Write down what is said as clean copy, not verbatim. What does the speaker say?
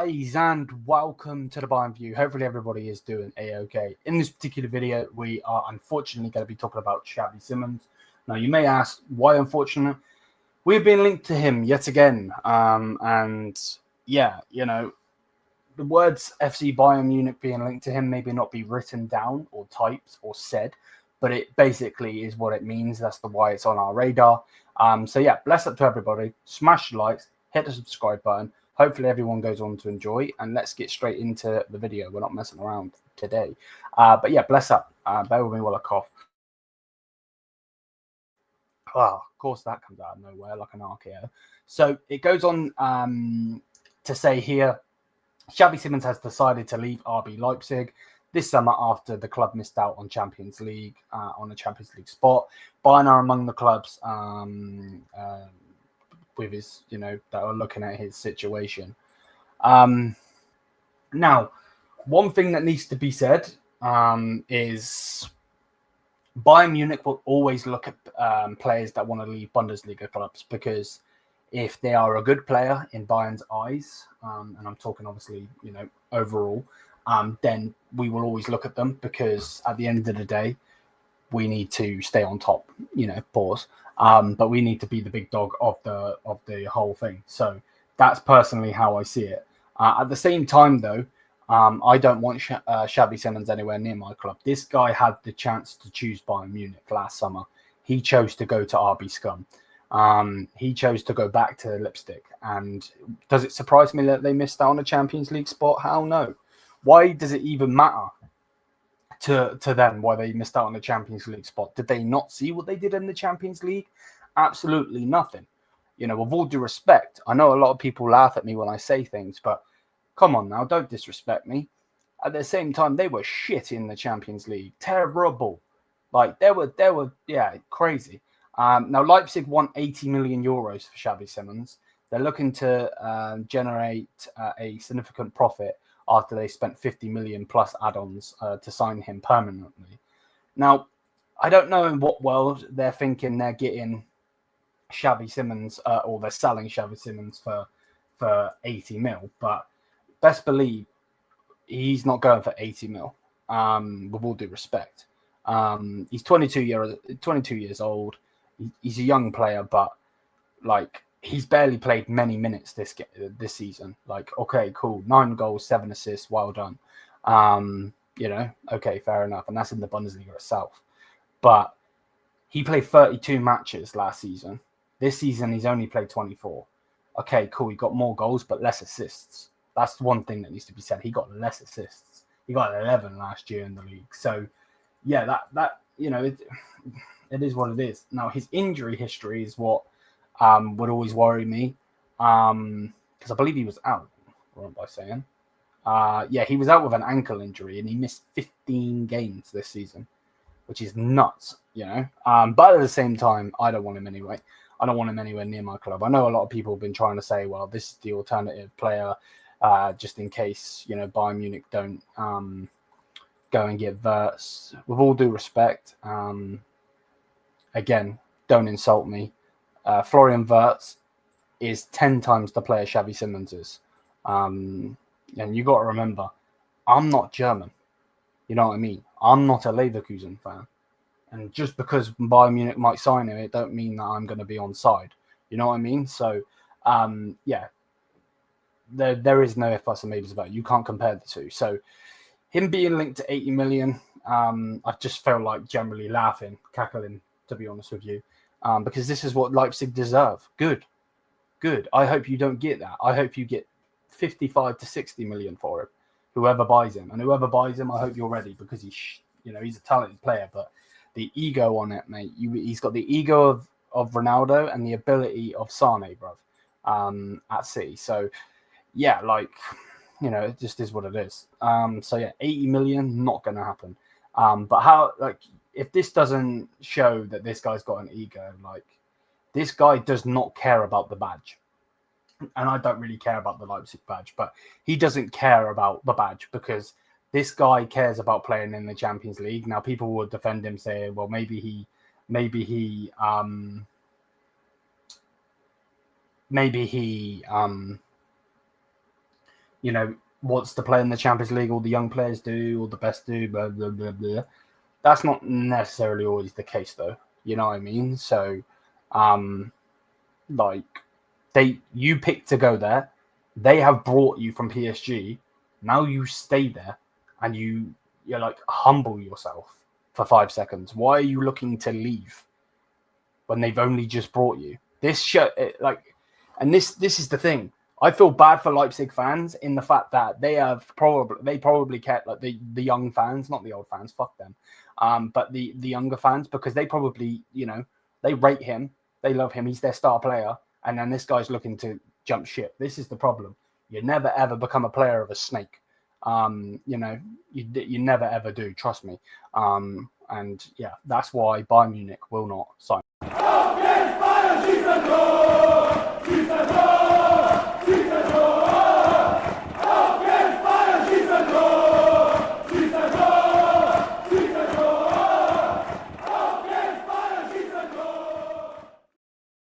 guys, and welcome to the Bayern View. Hopefully everybody is doing a-okay. In this particular video, we are unfortunately going to be talking about Xavi Simons. Now, you may ask, why unfortunate? We've been linked to him yet again. And yeah, you know, the words FC Bayern Munich being linked to him maybe not be written down or typed or said, but it basically is what it means. That's why it's on our radar. So yeah, bless up to everybody. Smash the likes, hit the subscribe button. Hopefully everyone goes on to enjoy, and let's get straight into the video. We're not messing around today. But yeah, bless up. Bear with me while I cough. Of course, that comes out of nowhere like an RKO. So it goes on to say here, Xavi Simons has decided to leave RB Leipzig this summer after the club missed out on Champions League, on a Champions League spot. Bayern are among the clubs with his, that are looking at his situation. Now, one thing that needs to be said is Bayern Munich will always look at players that want to leave Bundesliga clubs, because if they are a good player in Bayern's eyes, and I'm talking obviously, overall, then we will always look at them, because at the end of the day, we need to stay on top, pause. But we need to be the big dog of the whole thing. So that's personally how I see it. At the same time, though, I don't want Xavi Simons anywhere near my club. This guy had the chance to choose Bayern Munich last summer. He chose to go to RB Scum. He chose to go back to Leipzig. And does it surprise me that they missed out on a Champions League spot? Hell no. Why does it even matter to them why they missed out on the Champions League spot? Did they not see what they did in the Champions League? Absolutely nothing. With all due respect, I know a lot of people laugh at me when I say things, but come on now, don't disrespect me. At the same time, they were shit in the Champions League. Terrible. Like, they were crazy. Now, Leipzig won 80 million euros for Xavi Simons. They're looking to generate a significant profit after they spent 50 million plus add-ons to sign him permanently. Now, I don't know in what world they're thinking they're getting Xavi Simons or they're selling Xavi Simons for 80 mil, but best believe he's not going for 80 mil, with all due respect. He's 22 years old. He's a young player, but like, he's barely played many minutes this season. Like, okay, cool, 9 goals, 7 assists, well done. Okay, fair enough, and that's in the Bundesliga itself. But he played 32 matches last season. This season, he's only played 24. Okay, cool, he got more goals, but less assists. That's one thing that needs to be said. He got less assists. He got 11 last year in the league. So, yeah, it is what it is. Now, his injury history is what would always worry me, because I believe he was out. What am I saying? He was out with an ankle injury, and he missed 15 games this season, which is nuts, But at the same time, I don't want him anyway. I don't want him anywhere near my club. I know a lot of people have been trying to say, well, this is the alternative player, just in case, Bayern Munich don't go and get Wirtz. With all due respect, again, don't insult me. Florian Wirtz is 10 times the player Xavi Simons is. And you got to remember, I'm not German. You know what I mean? I'm not a Leverkusen fan. And just because Bayern Munich might sign him, it don't mean that I'm going to be on side. You know what I mean? So, there is no ifs, buts, and maybes about it. You can't compare the two. So, him being linked to 80 million, I just felt like generally laughing, cackling, to be honest with you. Because this is what Leipzig deserve. Good. I hope you don't get that. I hope you get 55 to 60 million for him, whoever buys him. And whoever buys him, I hope you're ready, because he's a talented player. But the ego on it, mate, he's got the ego of Ronaldo and the ability of Sane, bruv, at City. So, yeah, like, it just is what it is. 80 million, not going to happen. But how, like, if this doesn't show that this guy's got an ego, like, this guy does not care about the badge. And I don't really care about the Leipzig badge, but he doesn't care about the badge, because this guy cares about playing in the Champions League. Now, people will defend him, saying, well, maybe he wants to play in the Champions League, all the young players do, all the best do, blah, blah, blah, blah. That's not necessarily always the case, though. You know what I mean? So, you picked to go there. They have brought you from PSG. Now you stay there and you're like, humble yourself for 5 seconds. Why are you looking to leave when they've only just brought you? This is the thing. I feel bad for Leipzig fans in the fact that they probably kept like the young fans, not the old fans, fuck them, but the younger fans, because they probably, they rate him, they love him, he's their star player, and then this guy's looking to jump ship. This is the problem. You never ever become a player of a snake. You never ever do. Trust me. And yeah, that's why Bayern Munich will not sign.